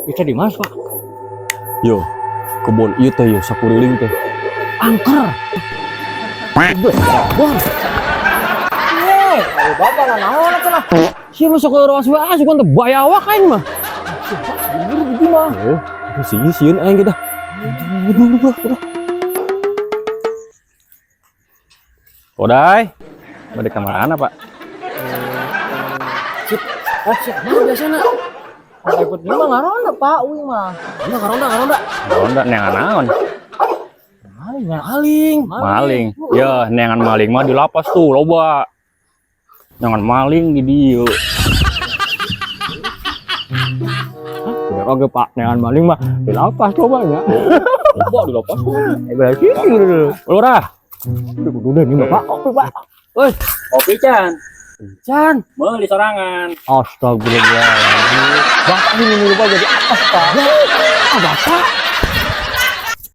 Bisa di mas pak? Yo, kebun ieu teh yo sakuriling teh. Angker. Bos. Ayo bapak lah naon cenah. Si masuk ke ruas WA suka teu bayawa kain mah. Buru gitu mah. Sieun aing kita. Kodai. Bade ka mana, Pak? Sip, mana biasana? Ikut dia mah ngaronda pak, uing mah. Mana ngaronda. Ronda neangan naon? Maling. Ya, neangan maling mah di lapas tuh loba. Neangan maling di dieu. Udah oke pak, neangan maling mah di lapas coba ya. Loba di lapas. Berarti Lurah. udah nih pak, kopi pak. Woi, Kopi Chan, Chan. meuli sorangan. Astagfirullahaladzim. Bapak ini lupa jadi apa pak? Bapak.